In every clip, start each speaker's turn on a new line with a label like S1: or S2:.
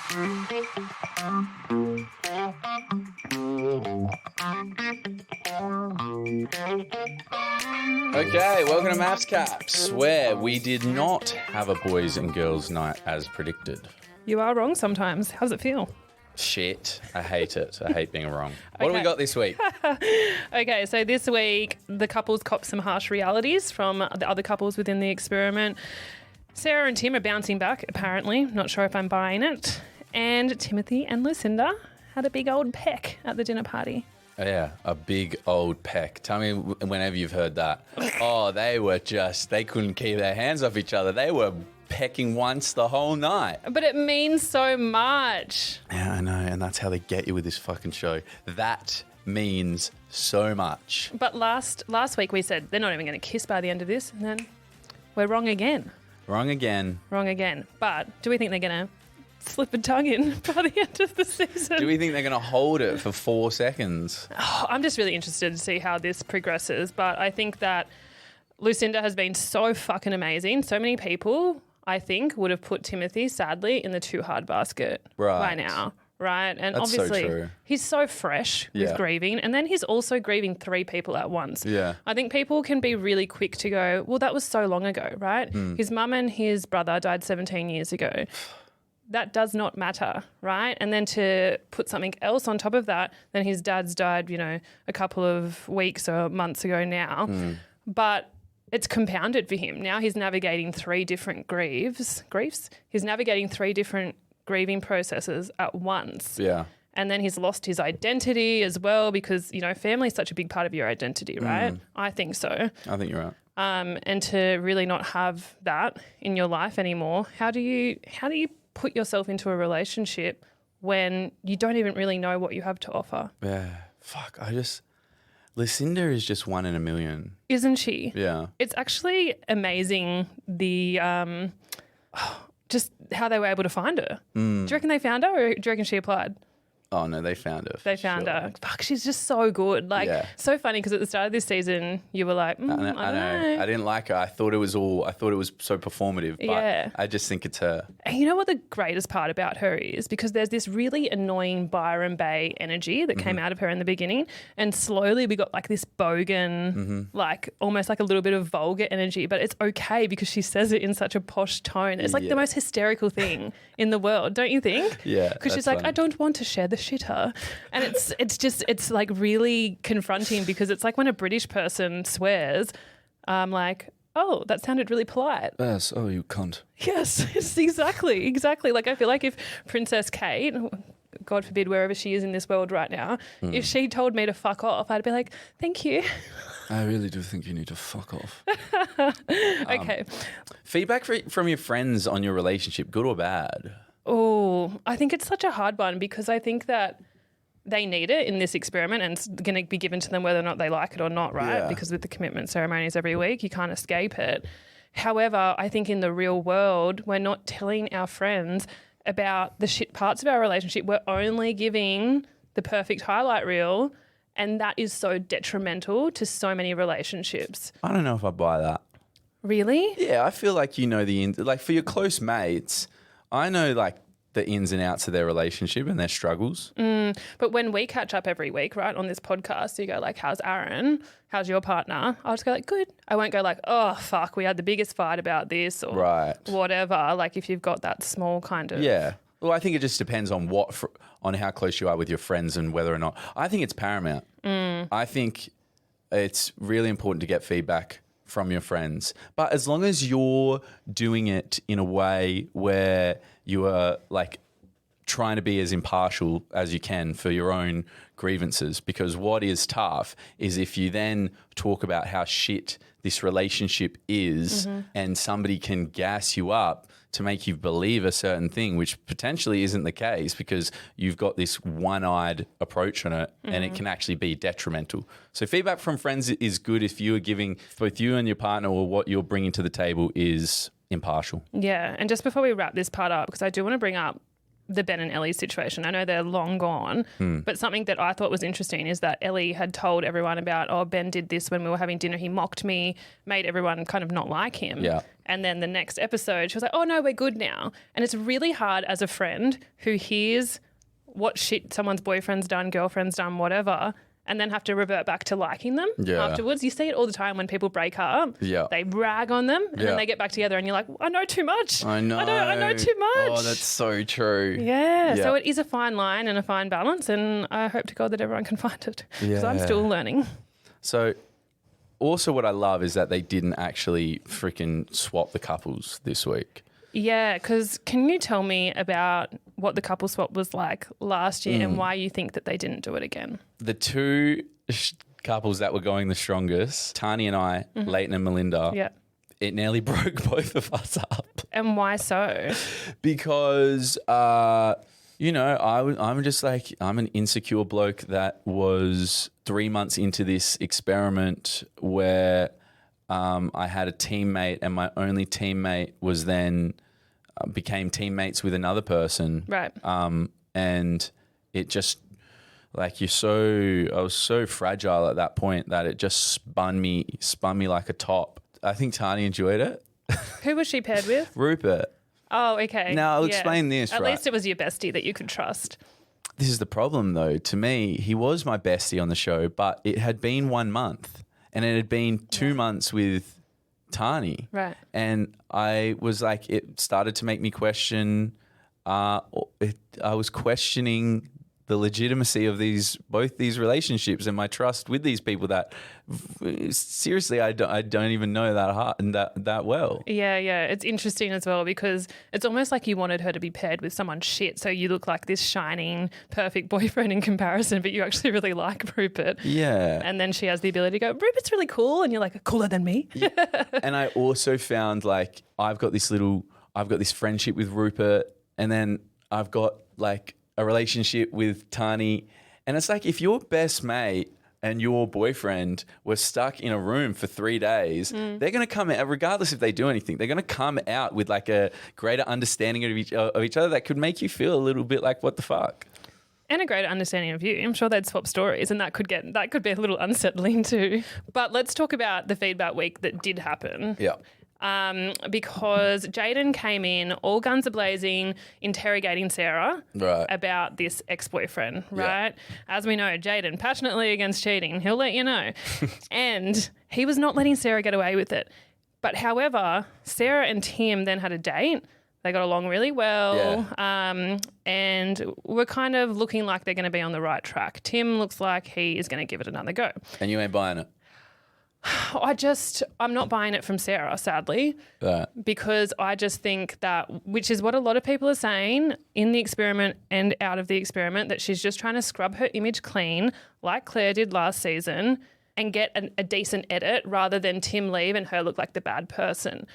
S1: Okay, welcome to MAFSCAPS, where we did not have a boys and girls night as predicted.
S2: You are wrong sometimes. How's it feel?
S1: Shit, I hate it. I hate being wrong. What do we got this week?
S2: Okay, so this week the couples cop some harsh realities from the other couples within the experiment. Sarah and Tim are bouncing back, apparently. Not sure if I'm buying it. And Timothy and Lucinda had a big old peck at the dinner party.
S1: Oh, yeah, a big old peck. Tell me whenever you've heard that. Oh, they couldn't keep their hands off each other. They were pecking once the whole night.
S2: But it means so much.
S1: Yeah, I know, and that's how they get you with this fucking show. That means so much.
S2: But last week we said they're not even going to kiss by the end of this, and then we're wrong again.
S1: Wrong again.
S2: Wrong again. But do we think they're going to slip a tongue in by the end of the season?
S1: Do we think they're going to hold it for 4 seconds?
S2: Oh, I'm just really interested to see how this progresses. But I think that Lucinda has been so fucking amazing. So many people, I think, would have put Timothy, sadly, in the too hard basket by now. Right. And
S1: that's
S2: obviously
S1: so true.
S2: He's so fresh with grieving. And then he's also grieving 3 people at once.
S1: Yeah.
S2: I think people can be really quick to go, well, that was so long ago, right? His mum and his brother died 17 years ago. That does not matter, right? And then to put something else on top of that, then his dad's died, a couple of weeks or months ago now. But it's compounded for him. Now he's navigating 3 different griefs. He's navigating 3 different grieving processes at once.
S1: Yeah.
S2: And then he's lost his identity as well because, family is such a big part of your identity, right? I think so.
S1: I think you're right.
S2: And to really not have that in your life anymore, how do you put yourself into a relationship when you don't even really know what you have to offer?
S1: Yeah. Fuck. Lucinda is just 1 in a million.
S2: Isn't she?
S1: Yeah.
S2: It's actually amazing just how they were able to find her. Do you reckon they found her or do you reckon she applied?
S1: Oh, no, they found her.
S2: They found her. Fuck, she's just so good. So funny because at the start of this season, you were like, I don't know.
S1: I didn't like her. I thought it was so performative, but I just think it's her.
S2: And you know what the greatest part about her is? Because there's this really annoying Byron Bay energy that came out of her in the beginning. And slowly we got like this bogan, like almost like a little bit of vulgar energy, but it's okay because she says it in such a posh tone. It's like the most hysterical thing in the world, don't you think?
S1: Yeah.
S2: Because she's like, I don't want to share the shitter. And it's like really confronting because it's like when a British person swears, I'm like, oh, that sounded really polite.
S1: Yes, oh, you cunt.
S2: Yes, it's exactly. Like I feel like if Princess Kate, God forbid wherever she is in this world right now, if she told me to fuck off, I'd be like, thank you.
S1: I really do think you need to fuck off.
S2: Okay.
S1: Feedback from your friends on your relationship, good or bad?
S2: Oh, I think it's such a hard one because I think that they need it in this experiment and it's going to be given to them whether or not they like it or not, right?
S1: Yeah.
S2: Because with the commitment ceremonies every week, you can't escape it. However, I think in the real world, we're not telling our friends about the shit parts of our relationship. We're only giving the perfect highlight reel, and that is so detrimental to so many relationships.
S1: I don't know if I buy that.
S2: Really?
S1: Yeah, I feel like like for your close mates, I know like the ins and outs of their relationship and their struggles.
S2: But when we catch up every week, right, on this podcast, you go like, how's Aaron? How's your partner? I'll just go like, good. I won't go like, oh, fuck, we had the biggest fight about this or whatever. Like if you've got that small kind of...
S1: Yeah. Well, I think it just depends on on how close you are with your friends and whether or not... I think it's paramount. I think it's really important to get feedback from your friends. But as long as you're doing it in a way where you are like trying to be as impartial as you can for your own grievances, because what is tough is if you then talk about how shit this relationship is and somebody can gas you up to make you believe a certain thing, which potentially isn't the case because you've got this one-eyed approach on it and it can actually be detrimental. So feedback from friends is good if you are giving both you and your partner or what you're bringing to the table is impartial.
S2: Yeah. And just before we wrap this part up, because I do want to bring up the Ben and Ellie situation. I know they're long gone, but something that I thought was interesting is that Ellie had told everyone about, oh, Ben did this when we were having dinner. He mocked me, made everyone kind of not like him.
S1: Yeah.
S2: And then the next episode, she was like, oh, no, we're good now. And it's really hard as a friend who hears what shit someone's boyfriend's done, girlfriend's done, whatever, and then have to revert back to liking them afterwards. You see it all the time when people break up.
S1: Yeah.
S2: They rag on them and then they get back together and you're like, I know too much.
S1: I know.
S2: I know too much.
S1: Oh, that's so true.
S2: Yeah. So it is a fine line and a fine balance, and I hope to God that everyone can find it because I'm still learning.
S1: So also what I love is that they didn't actually freaking swap the couples this week.
S2: Yeah, because can you tell me about what the couple swap was like last year and why you think that they didn't do it again?
S1: The two couples that were going the strongest, Tani and I, Leighton and Melinda, it nearly broke both of us up.
S2: And why so?
S1: Because, you know, I'm just like, I'm an insecure bloke that was 3 months into this experiment where I had a teammate and my only teammate was then became teammates with another person.
S2: Right.
S1: And it just, like, I was so fragile at that point that it just spun me like a top. I think Tani enjoyed it.
S2: Who was she paired with?
S1: Rupert.
S2: Oh, okay.
S1: Now, I'll explain this,
S2: At
S1: right?
S2: least it was your bestie that you could trust.
S1: This is the problem, though. To me, he was my bestie on the show, but it had been 1 month and it had been 2 months with Tani.
S2: Right.
S1: And I was like, it started to make me question, I was questioning the legitimacy of both these relationships and my trust with these people that seriously I don't even know that hard and that well.
S2: Yeah. It's interesting as well because it's almost like you wanted her to be paired with someone shit, so you look like this shining, perfect boyfriend in comparison, but you actually really like Rupert.
S1: Yeah.
S2: And then she has the ability to go, Rupert's really cool, and you're like, cooler than me.
S1: Yeah. And I also found like I've got this friendship with Rupert, and then I've got like a relationship with Tani, and it's like if your best mate and your boyfriend were stuck in a room for 3 days, they're going to come out, regardless if they do anything, they're going to come out with like a greater understanding of each other that could make you feel a little bit like, what the fuck?
S2: And a greater understanding of you. I'm sure they'd swap stories, and that could be a little unsettling too. But let's talk about the feedback week that did happen.
S1: Yeah.
S2: Because Jaden came in all guns a-blazing, interrogating Sarah about this ex-boyfriend, right? Yeah. As we know, Jaden, passionately against cheating. He'll let you know. And he was not letting Sarah get away with it. But however, Sarah and Tim then had a date. They got along really well, and we're kind of looking like they're going to be on the right track. Tim looks like he is going to give it another go.
S1: And you ain't buying it?
S2: I'm not buying it from Sarah, sadly, because I just think that, which is what a lot of people are saying in the experiment and out of the experiment, that she's just trying to scrub her image clean like Claire did last season and get a decent edit rather than Tim leave and her look like the bad person.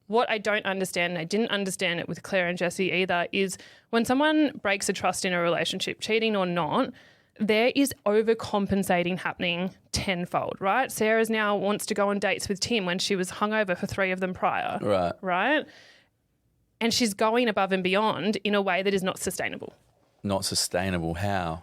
S2: What I don't understand, and I didn't understand it with Claire and Jessie either, is when someone breaks a trust in a relationship, cheating or not, there is overcompensating happening tenfold, right? Sarah's now wants to go on dates with Tim when she was hungover for 3 of them prior. Right? And she's going above and beyond in a way that is not sustainable.
S1: Not sustainable? How?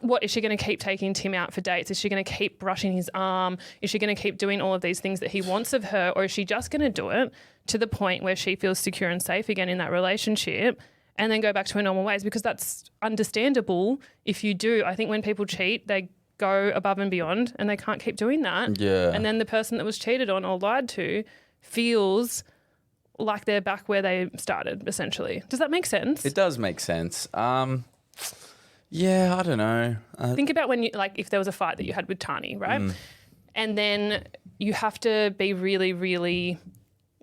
S2: What, is she going to keep taking Tim out for dates? Is she going to keep brushing his arm? Is she going to keep doing all of these things that he wants of her? Or is she just going to do it to the point where she feels secure and safe again in that relationship and then go back to her normal ways? Because that's understandable if you do. I think when people cheat, they go above and beyond and they can't keep doing that.
S1: Yeah.
S2: And then the person that was cheated on or lied to feels like they're back where they started, essentially. Does that make sense?
S1: It does make sense. Yeah, I don't know.
S2: Think about when you, like, if there was a fight that you had with Tani, right? And then you have to be really, really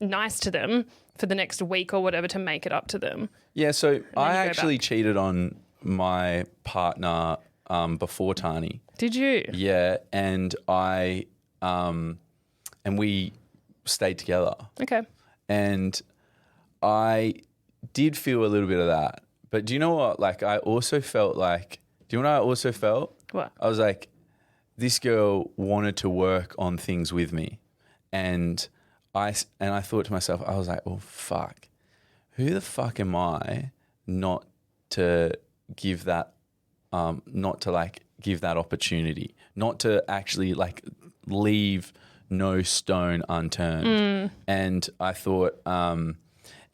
S2: nice to them for the next week or whatever to make it up to them.
S1: Yeah, so I actually cheated on my partner before Tani.
S2: Did you?
S1: Yeah, and I and we stayed together.
S2: Okay.
S1: And I did feel a little bit of that. But do you know what? Like, I also felt like, do you know what I also felt?
S2: What?
S1: I was like, this girl wanted to work on things with me. And I thought to myself, I was like, oh, fuck. Who the fuck am I not to give that, not to like give that opportunity, not to actually like leave no stone unturned. And I thought, and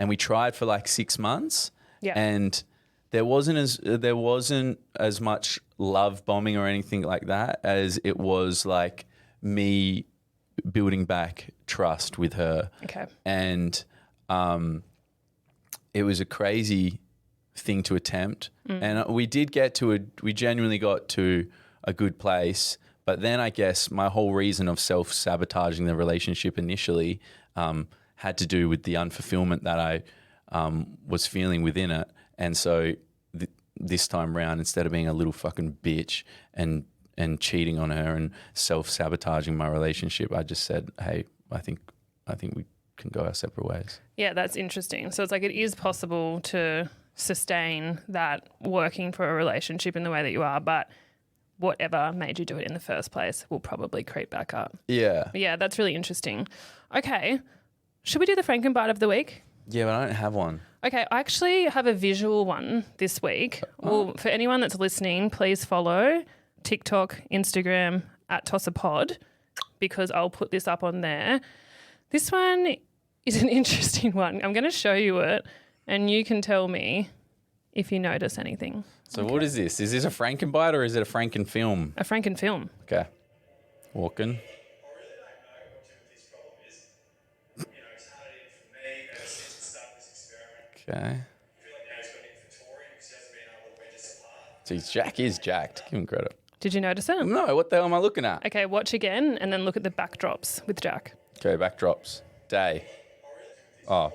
S1: we tried for like 6 months, and there wasn't as much love bombing or anything like that as it was like me building back trust with her.
S2: Okay.
S1: And it was a crazy thing to attempt. And we genuinely got to a good place. But then I guess my whole reason of self-sabotaging the relationship initially had to do with the unfulfillment that I was feeling within it. And so this time round, instead of being a little fucking bitch and cheating on her and self-sabotaging my relationship, I just said, hey, I think we can go our separate ways.
S2: Yeah, that's interesting. So it's like it is possible to sustain that working for a relationship in the way that you are, but whatever made you do it in the first place will probably creep back up.
S1: Yeah.
S2: Yeah, that's really interesting. Okay. Should we do the Frankenbite of the week?
S1: Yeah, but I don't have one.
S2: Okay, I actually have a visual one this week. Well, for anyone that's listening, please follow TikTok, Instagram @TossAPod, because I'll put this up on there. This one is an interesting one. I'm going to show you it and you can tell me if you notice anything.
S1: So what is this? Is this a Frankenbite or is it a Frankenfilm?
S2: A Frankenfilm.
S1: Okay. Walking.
S3: I really don't know what Timothy's problem is. You know, it's hard in for me ever since the start of this experiment.
S1: Okay.
S3: I feel like now he's got it in for Tori because he hasn't been able to wedge us apart.
S1: Geez, Jack is jacked. Give him credit.
S2: Did you notice it?
S1: No, what the hell am I looking at?
S2: Okay, watch again and then look at the backdrops with Jack.
S1: Okay, backdrops. Day. Oh,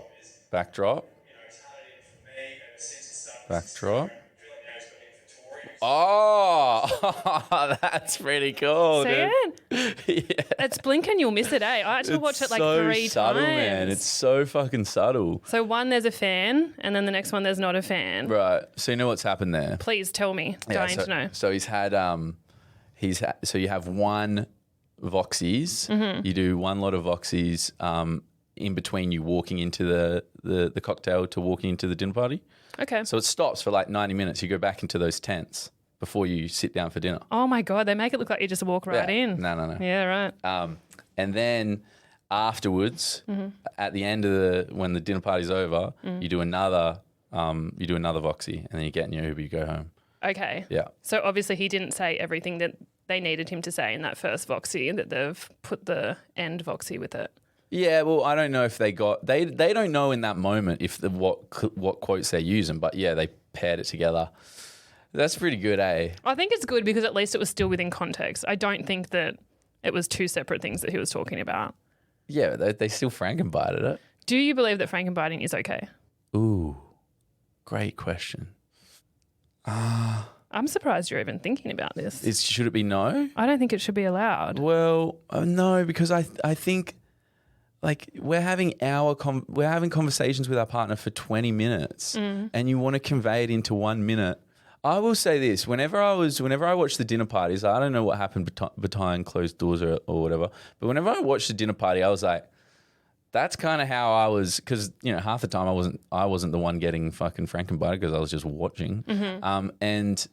S1: backdrop.
S3: You know, it's hard in for me ever since the start of this
S1: Backdrop.
S3: experiment. I feel like now he's got it in for Tori.
S1: Oh, that's pretty cool,
S2: See
S1: dude.
S2: it?
S1: Yeah.
S2: It's blinking, you'll miss it, eh? I had to watch it like
S1: so
S2: 3
S1: subtle,
S2: times.
S1: man. It's so fucking subtle.
S2: So one, there's a fan, and then the next one, there's not a fan.
S1: Right. So you know what's happened there?
S2: Please tell me. Dying to know.
S1: So he's had so you have one Voxies.
S2: Mm-hmm.
S1: You do one lot of Voxies in between you walking into the cocktail to walking into the dinner party.
S2: Okay.
S1: So it stops for like 90 minutes. You go back into those tents before you sit down for dinner.
S2: Oh my God, they make it look like you just walk right in.
S1: No.
S2: Yeah, right.
S1: And then afterwards, at the end of when the dinner party's over, you do another Voxy, and then you get in your Uber, you go home.
S2: Okay.
S1: Yeah.
S2: So obviously he didn't say everything that they needed him to say in that first Voxy, and that they've put the end Voxy with it.
S1: Yeah, well, I don't know if they don't know in that moment if what quotes they're using, but yeah, they paired it together. That's pretty good, eh?
S2: I think it's good because at least it was still within context. I don't think that it was 2 separate things that he was talking about.
S1: Yeah, they still Frankenbited it.
S2: Do you believe that Frankenbiting is okay?
S1: Ooh, great question.
S2: I'm surprised you're even thinking about this.
S1: Should it be no?
S2: I don't think it should be allowed.
S1: Well, no, because I think like we're having conversations with our partner for 20 minutes, and you want to convey it into 1 minute. I will say this: whenever I watched the dinner parties, I don't know what happened behind closed doors or whatever, but whenever I watched the dinner party, I was like, that's kind of how I was, because half the time I wasn't the one getting fucking Frankenbited because I was just watching, and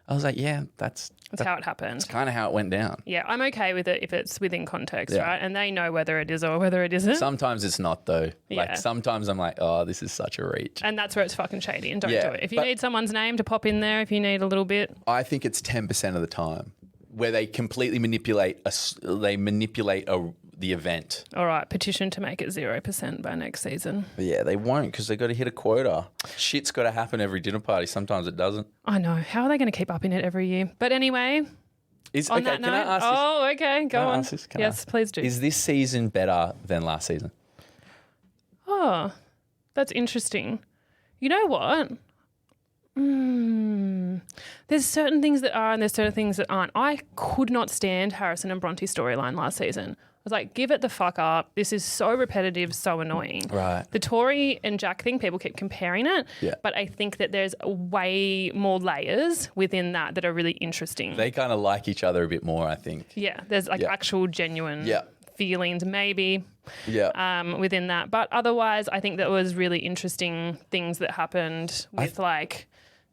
S1: I was like, yeah, that's
S2: how it happened.
S1: That's kind of how it went down.
S2: Yeah, I'm okay with it if it's within context,
S1: Yeah.
S2: right? And they know whether it is or whether it isn't.
S1: Sometimes it's not though.
S2: Yeah.
S1: Like sometimes I'm like, oh, this is such a reach.
S2: And that's where it's fucking shady, and don't
S1: Yeah,
S2: do it. If you
S1: but-
S2: need someone's name to pop in there, if you need a little bit.
S1: I think it's 10% of the time where they completely manipulate the event.
S2: All right, petition to make it 0% by next season.
S1: But yeah, they won't because they got to hit a quota. Shit's got to happen every dinner party. Sometimes it doesn't.
S2: I know. How are they going to keep upping it every year? But anyway, on that note.
S1: Can I ask this?
S2: Oh, okay. Go
S1: Can I
S2: on.
S1: ask this? Can
S2: Yes,
S1: I?
S2: please do.
S1: Is this season better than last season?
S2: Oh, that's interesting. You know what? There's certain things that are and there's certain things that aren't. I could not stand Harrison and Bronte's storyline last season. I was like, give it the fuck up. This is so repetitive, so annoying.
S1: Right.
S2: The Tori and Jack thing, people keep comparing it.
S1: Yeah.
S2: But I think that there's way more layers within that are really interesting.
S1: They kind of like each other a bit more, I think.
S2: Yeah, there's like
S1: Yeah.
S2: actual genuine
S1: Yeah.
S2: feelings maybe
S1: Yeah.
S2: within that. But otherwise, I think that was really interesting things that happened with like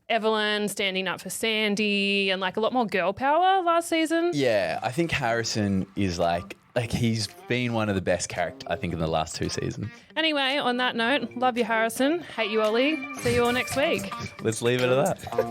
S2: Evelyn standing up for Sandy and like a lot more girl power last season.
S1: Yeah, I think Harrison is like he's been one of the best characters, I think, in the last 2 seasons.
S2: Anyway, on that note, love you, Harrison. Hate you, Ollie. See you all next week.
S1: Let's leave it at that.